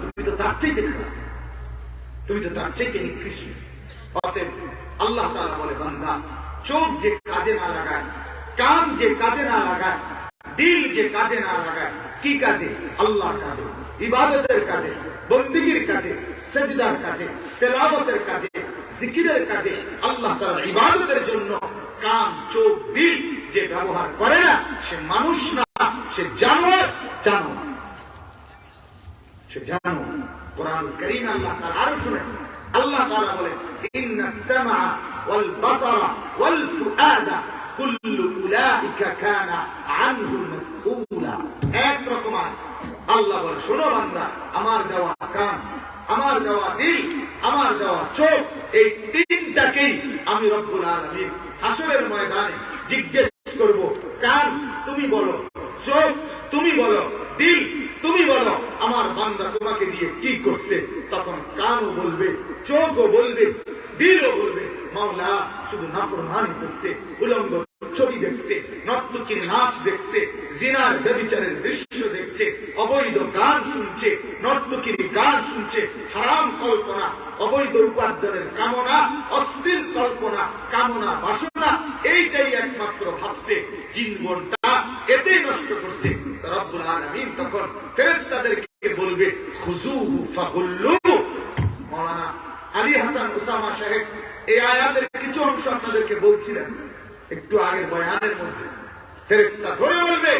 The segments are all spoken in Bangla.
তুমি তো তার চাইতে খারাপ, তুমি তো তার চাইতে নিকৃষ্ট। অতএব আল্লাহ তাআলা বলে, বান্দা চোখ যে কাজে না লাগায়, কান যে কাজে না লাগায়, দিল যে কাজে না লাগায়, কি কাজে? আল্লাহর কাজে, ইবাদতের কাজে, বন্দেগীর কাজে, সেজদার কাজে, তেলাওয়াতের কাজে, জিকিরের কাজে, আল্লাহ তাআলার ইবাদতের জন্য কান, চোখ, দিল যে ব্যবহার করে না, সে মানুষ না, সে জানোয়ার। জানোয়ার, সে জানোয়ার। কোরআন কারীম আল্লাহ তাআলা আরো শুনেন, আল্লাহ তাআলা বলেন, ইন্নাস সামআ ওয়াল বাসারা ওয়াল ফুআদা কুল্লু উলাইকা কানা আনহু মাসউলা। এক রকম আল্লাহ বলে, শোনো বান্দা, আমার দেওয়া কান, আমার দেওয়া দিল, আমার দেওয়া চোখ, এই তিনটাকেই আমি রব্বুল আলামিন হাসরের ময়দানে জিজ্ঞেস করব। কান তুমি বলো, চোখ তুমি বলো, দিল তুমি বলো, আমার বান্দা তোমাকে দিয়ে কি করছে? তখন কানও বলবে, চোখও বলবে, দিলও বলবে, মাওলা শুধু নাফরমানি করছে, উলঙ্গ ছবি দেখছে, নর্তকীর নাচ দেখছে, জিনার ব্যভিচারের দৃশ্য দেখছে, অবৈধ গান শুনছে, নর্তকীর গান শুনছে, হারাম কল্পনা, অবৈধ উপার্জনের কামনা, অশ্লীল কল্পনা, কামনা, বাসনা, এইটাই একমাত্র ভাবছে। জীবনটা এতেই নষ্ট করছে। রব্বুল আলামিন তখন ফেরেশতাদেরকে বলবে, খুযুহু ফাগুল্লুহু। মাওলানা আলী হাসান উসামা সাহেব এই আয়াতের কিছু অংশ আপনাদেরকে বলছিলেন একটু আগের বয়ানের মধ্যে। ফেরেশতা ধরে বলবে,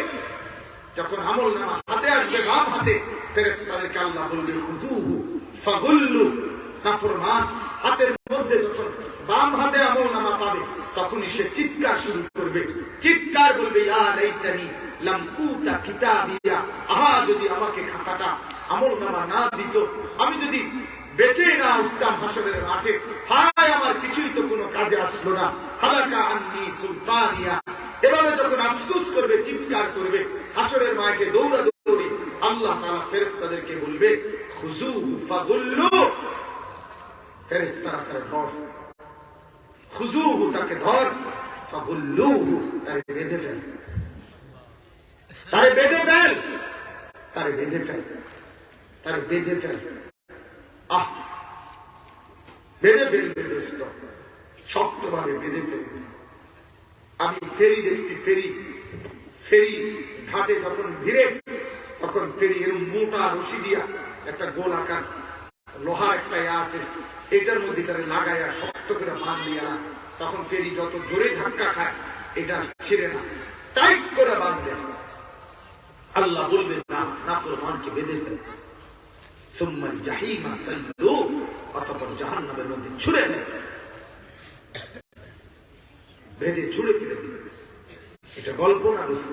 যখন আমলনামা হাতে আসবে বাম হাতে, ফেরেশতাদেরকে আল্লাহ বলবে, খুযুহু ফাগুল্লু। নাফরমান হাতের মধ্যে যখন বাম হাতে আমলনামা পাবে, তখনই সে চিৎকার শুরু করবে, চিৎকার বলবে, ইয়া লাইতানি লাম উতা কিতাবিয়া। আহা, যদি আমাকে খাতাটা আমলনামা না দিত, আমি যদি বেঁচে না উঠতাম হাসরের মাঠে, হায় আমার কিছুই তো কোনো কাজে আসলো না। হালাকা আন্নি সুলতানিয়া। এভাবে যখন আফসোস করবে, চিৎকার করবে, হাসরের মাঠে দৌড়াদৌড়ি, আল্লাহ তাআলা ফেরেশতাদেরকে বলবে, খুযুহু ফাগুল্লু। ফেরেশতারা তাকে ধর, খুযুহু তাকে ধর, ফাগুল্লুহু তাকে বেঁধে ফেল, তারে বেঁধে ফেল, তারে বেঁধে ফেল, তারে বেঁধে ফেল। আহ, বেঁধে ফেলবে দোস্ত, শক্তভাবে বেঁধে ফেলবে। আমি ফেরি দেখছি, ফেরি ঘাটে যখন ভিড়ে, তখন ফেরি এরকম মোটা রশি দিয়া একটা গোল আকার লোহার একটা আছে, এটার মধ্যে তারা লাগাইয়া শক্ত করে বাঁধ দিয়া, তখন ফেরি যত জোরে ধাক্কা খায় এটা ছিঁড়ে না, টাইট করে বাঁধবে। আল্লাহ বলবেন, না, নাফরমানকে বেঁধে ফেলে, সুম্মাল জাহিমা সাল্লু, অতঃপর জাহান্নামের মধ্যে ছুঁড়ে দেয়, বেঁধে ছুঁড়ে ফেলে দিবে। এটা গল্প না দোস্ত,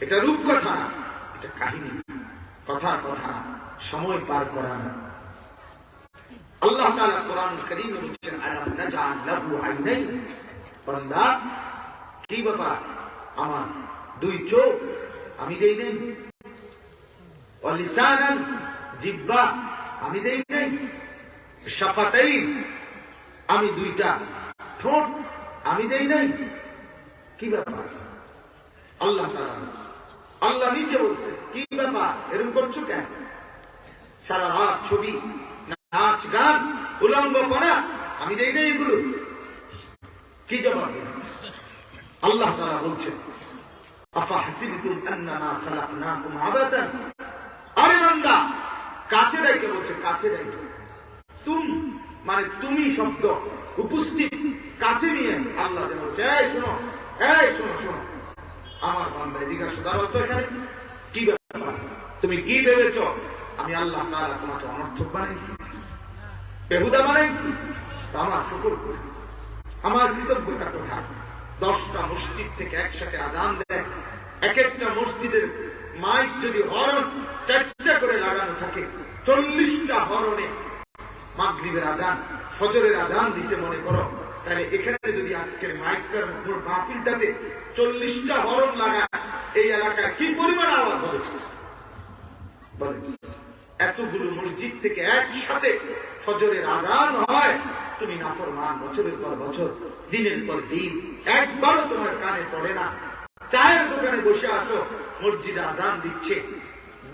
এটা রূপকথা না, এটা কাহিনী, কথার কথা না, সময় পার করা না। আল্লাহ তাআলা কোরআন কারীমে বলেছেন, আলাম নাজআল লাহু আইনাইন। বান্দা, কি ব্যাপার, আমার দুই চোখ আমি দেই নাই? ওয়া লিসানান, জিহ্বা আমি দেই নাই? শাফাতাইন, আমি দুইটা ঠোঁট আমি দেই নাই? কি ব্যাপার? আল্লাহ তাআলা, আল্লাহ নিজে বলছে, কি ব্যাপার, এরকম করছো কেন? সারা রাত ছবি, নাচ, গান, উলঙ্গপনা, আমি দেই নাই এগুলো? কি জবাব? আল্লাহ তাআলা বলছেন, আফাহাসিবতুম আন্নামা খালাকনাকুম আবাতান। আরে বান্দা, কাছে ডাইকে বলছে, কাছে ডাইকে, মানে তুমি শব্দ উপস্থিত, কাছে নিয়ে আল্লাহ বলছে, এই শোনো, এই শোনো, শোনো আমার বান্দা, এদিকে আসো, দাঁড়াও তো এখানে। কি ব্যাপার, তুমি কি ভেবেছ আমি আল্লাহ তাআলা তোমাকে অনর্থক বানাইছি, বেহুদা বানাইছি? তা আমার শুকর করি, আমার কৃতজ্ঞতা কোথায়? 10টা মসজিদ থেকে একসাথে আজান দেয়, এক একটা মসজিদের মাইক যদি হরন 4টা করে লাগানো থাকে, 40টা হরনে মাগরিবের আজান, ফজরের আজান দিছে মনে করো, তাহলে এখানে যদি আজকের মাইকটার মাহফিলটাতে 40টা হরন লাগায়, এই এলাকায় কি পরিমাণ আওয়াজ হবে? এতগুলো মসজিদ থেকে একসাথে ফজরের আজান হয়, তুমি নাফরমান বছরের পর বছর, দিনের পর দিন, একবারও তোমার কানে পড়ে না। চায়ের দোকানে বসে আসো, মসজিদে আজান দিচ্ছে,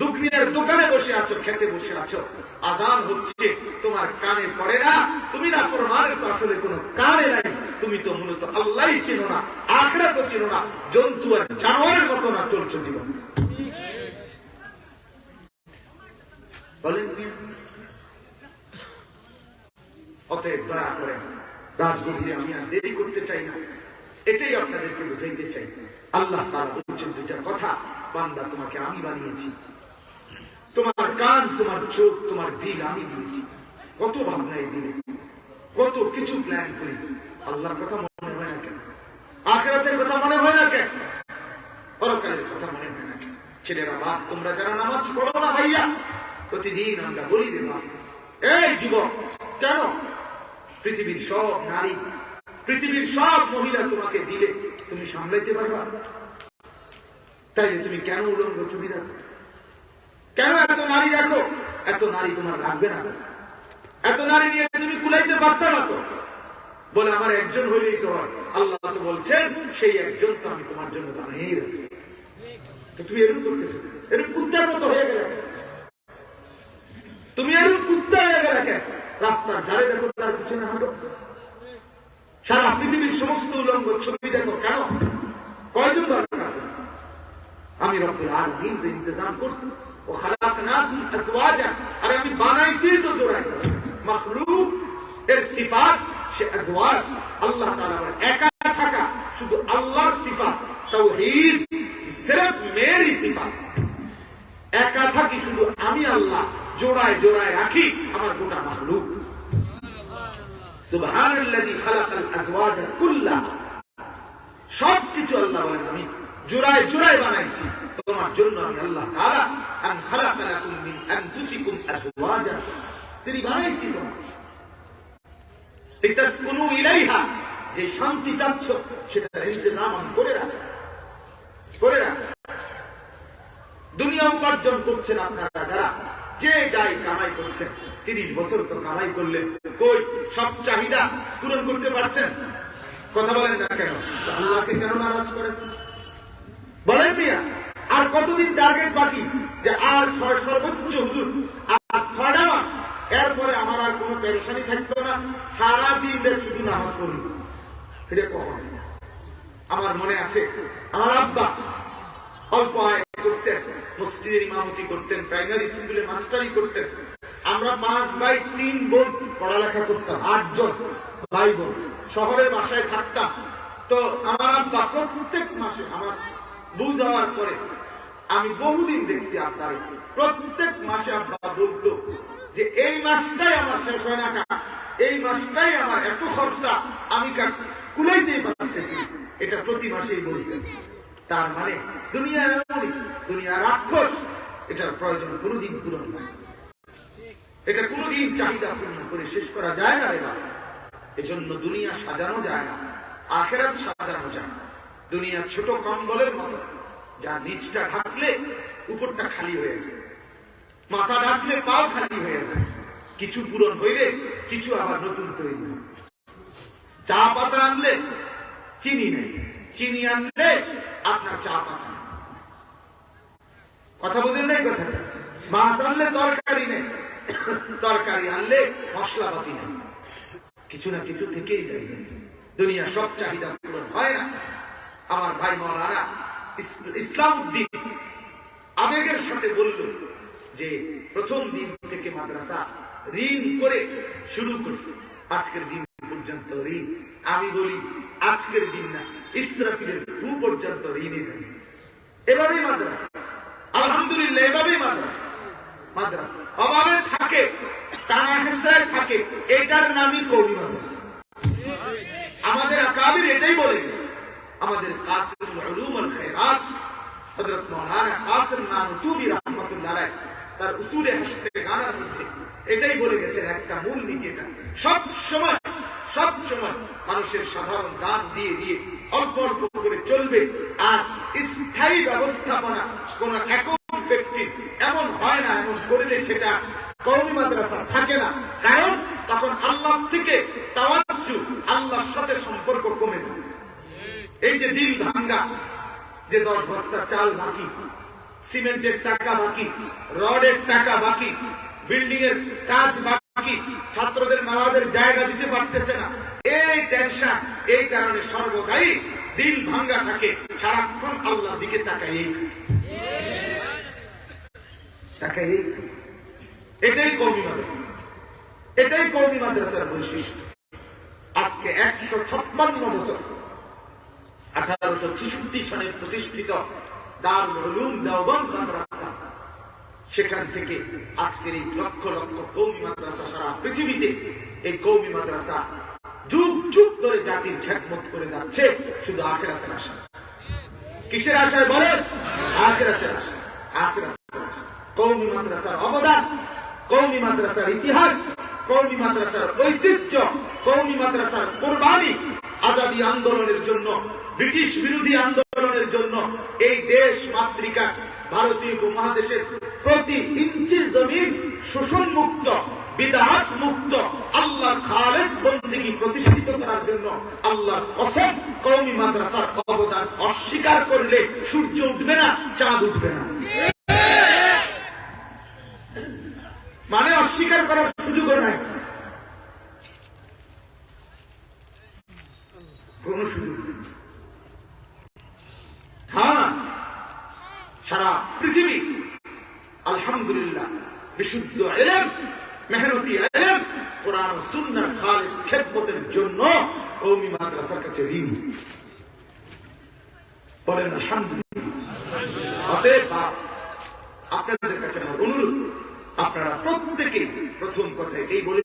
দুনিয়ার দোকানে বসে আছো, খেতে বসে আছো, আজান হচ্ছে, তোমার কানে পড়ে না, তুমি না ফরমানের তো আসলে কোনো কানে নাই, তুমি তো মূলত আল্লাহই চিনো না, আখিরাত তো চিনো না, জন্তু আর জানোয়ারের মতো না চলছো জীবন। বলেন অতএব দয়া করে রাজগোবিন্দে আমি আর দেরি করতে চাই না, এটাই আপনাদেরকে বুঝাইতে চাই। আল্লাহ তাআলা বলছেন দুইটা কথা, বান্দা তোমাকে আমি বানিয়েছি, তোমার কান, তোমার চোখ, তোমার দিল আমি দিয়েছি। কত ভাবনা এই দিলে, কত কিছু প্ল্যান করি, আল্লাহর কথা মনে হয় না কেন? আখিরাতের কথা মনে হয় না কেন? পরকালের কথা মনে হয় না কেন? ছেলেরা, বাপ, তোমরা যারা নামাজ পড়ো না ভাইয়া, প্রতিদিন আমরা বলি রে বাপ, এই যুবক, কেন পৃথিবীর সব নারী, পৃথিবীর সব মহিলা তোমাকে দিলে তুমি সামলাইতে পারবা? তাই তুমি কেন উলঙ্গ ছবি দেখো? কেন এত নারী দেখো? এত নারী তোমার লাগবে না? এত নারী নিয়ে তুমি কুলাইতে পারত না তো? বলে আমার একজন হইলেই তো হয়। আল্লাহ তো বলছেন সেই একজন তো আমি তোমার জন্য বানিয়েই রাখছি। তো তুমি এরকম করতেছো, এরকম কুত্তার মতো হয়ে গেলে, তুমি এরকম কুত্তা হয়ে গেলে কেন? রাস্তার ধারে দেখো, তার পিছনে হাঁটো, সারা পৃথিবীর সমস্ত উলঙ্গ ছবি দেখো, কেন? কয়জন দরকার? আমি রব্বুল আলামিন তো ইন্তজাম করছি, ও খালাকনাকুম আজওয়াজা, আর আমি বানাইছি তো জোড়ায়। মাখলুক এর সিফাত সে আজওয়াজ, আল্লাহ তাআলা একা থাকা, শুধু আল্লাহর সিফাত, তাওহীদ সিরফ মেরি সিফাত। একা থাকি শুধু আমি আল্লাহ, জোড়ায় জোড়ায় রাখি আমার গোটা মাখলুক। সুবহানাল্লাযী খালাকাল আজওয়াজা কুল্লাহা, সবকিছু আল্লাহ বলেন আমি জোড়ায় জোড়ায় বানাইছি তোমার জন্য। আমি আল্লাহ তাআলা আন খালাকা লাকুম মিন আনফুসিকুম আজওয়াজা, স্ত্রী বানাইছি তোমার, লিতাসকুনু ইলাইহা, যে শান্তি চাচ্ছ সেটা ইন্তজাম করে রাখ, করে রাখ। দুনিয়া উপার্জন করছেন আপনারা যারা, যে যাই কামাই করছেন, 30 বছর তো কামাই করলেন, কই সব চাহিদা পূরণ করতে পারছেন? কথা বলেন না কেন? আল্লাহকে কেন নারাজ করেন? বলেন মিয়া, আর কতদিন টার্গেট বাকি? যে আর সর্বোচ্চ হুজুর আর 6টা মাস, এরপরে আমার আর কোনো পেরেশানি থাকতো না, সারাদিন শুধু নামাজ পড়ি। এটা কখন? আমার মনে আছে আমার আব্বা অল্প আয় করতেন, মসজিদের ইমামতি করতেন, প্রাইমারি স্কুলে মাস্টারি করতেন। আমরা 5 ভাই 3 বোন পড়ালেখা করতাম, 8 জন ভাই বোন, শহরের বাসায় থাকতাম। তো আমার আব্বা প্রত্যেক মাসে, আমার বুঝ হওয়ার পরে আমি বহুদিন দেখছি আপনার, প্রত্যেক মাসে আব্বা বলতো যে এই মাসটাই আমার শেষ হয় না কা, এই মাসটাই আমার এত খরচা, আমি কুলাইতেই পারতেছি। এটা প্রতি মাসেই বলতেন। তার মানে দুনিয়া এমনই, দুনিয়া রাক্ষস, এটার প্রয়োজন কোনদিন পূরণ হয়, এটা কোনদিন চাহিদা পূর্ণ করে শেষ করা যায় না রে বাবা। এজন্য দুনিয়া সাজানো যায় না, আখিরাত সাজানো যায়। দুনিয়া ছোট কম্বলের মতো, যা নিচটা ঢাকলে উপরটা খালি হয়ে যায়, মাথা ঢাকলে পাও খালি হয়ে যায়, কিছু পূরণ হইলে কিছু আবার নতুন তৈরি হয়। চা পাতা আনলে চিনি নেই, চিনি আনলে আপনার চা পাতা নেই। কথা বুঝেন না এই কথাটা? মাছ আনলে তরকারি নেই, তরকারি আনলে মশলাপাতি নেই, কিছু না কিছু থেকেই যায়। দুনিয়া সব চাহিদা পূরণ হয় না। আমার ভাই মাওলানা ইসলাম উদ্দিন আবেগের সাথে বলল যে প্রথম দিন থেকে মাদ্রাসা ঋণ করে শুরু করছে, আজকের দিন পর্যন্ত ঋণ। আমি বলি আজকের দিন না, ইসরাফিলের রূ পর্যন্ত ঋণে থাকে। এভাবেই মাদ্রাসা, আলহামদুলিল্লাহ, এভাবেই মাদ্রাসা। মাদ্রাসা অভাবে থাকে, টানা হেসরায় থাকে, এটার নামই কওমি মাদ্রাসা। আমাদের আকাবির এটাই বলে গেছে। আমাদের কাসিমুল উলুম ওয়াল খায়রাত হযরত মাওলানা কাসিম নানুতুবি রাহমাতুল্লাহ আলাইহি তার উসুলে হাসতেগানার মধ্যে এটাই বলে গেছেন, একটা মূল নীতি এটা, সব সময় মানুষের সাধারণ দান দিয়ে দিয়ে অল্প অল্প করে চলবে। আর স্থায়ী ব্যবস্থাপনা কোন একক ব্যক্তির এমন হয় না, এমন করলে সেটা কওমি মাদ্রাসা থাকে না। কারণ তখন আল্লাহ থেকে তাওয়াজ্জু, আল্লাহর সাথে সম্পর্ক কমে যায়। এই যে দিল ভাঙ্গা, যে 10 বস্তা চাল বাকি, সিমেন্টের টাকা বাকি, রডের টাকা বাকি, বিল্ডিং এর কাজ বাকি, ছাত্রদের নামাজের জায়গা দিতে পারতেছে না। এই টেনশন, এই কারণে সর্বদাই দিল ভাঙ্গা থাকে, সারাক্ষণ আল্লাহর দিকে তাকাই। এটাই কওমি মাদ্রাসা, এটাই কওমি মাদ্রাসার বৈশিষ্ট্য। আজকে 156 বছর, 1866 সালে প্রতিষ্ঠিত দারুল উলুম দেওবন্দ মাদ্রাসা, সেখান থেকে আজকের এই লক্ষ লক্ষ কওমি মাদ্রাসা সারা পৃথিবীতে। এই কওমি মাদ্রাসা যুগ যুগ ধরে জাতির খেদমত করে যাচ্ছে শুধু আখিরাতের আশা। কিসের আশায় বলেন? আখিরাতের আশা, আখিরাতের আশা। কওমি মাদ্রাসার অবদান, কওমি মাদ্রাসার ইতিহাস, কওমি মাদ্রাসার ঐতিহ্য, কওমি মাদ্রাসার কোরবানি, আজাদী আন্দোলনের জন্য, ব্রিটিশ বিরোধী আন্দোলনের জন্য এই দেশ মাতৃকা ভারতীয় উপমহাদেশের প্রতি ইঞ্চি জমিন শোষণ মুক্ত, বিদআত মুক্ত, আল্লাহর খালেস বন্দেগী প্রতিষ্ঠিত করার জন্য আল্লাহর কসম, কওমি মাদ্রাসার অবদান অস্বীকার করলে সূর্য উঠবে না, চাঁদ উঠবে না। মানে অস্বীকার করার সুযোগ নাই, কোন সুযোগ নেই। হ্যাঁ, সারা পৃথিবী আলহামদুলিল্লাহ বিশুদ্ধ ইলম, মেহনতি ইলম, কোরআন ও সুন্নাহর খালিস খেদমতের জন্য কওমি মাদ্রাসার কাছে ঋণ। বলেন আলহামদুলিল্লাহ। অতএব আপনাদের কাছে আমার অনুরোধ, আপনারা প্রত্যেকে প্রথম কথা এই বলে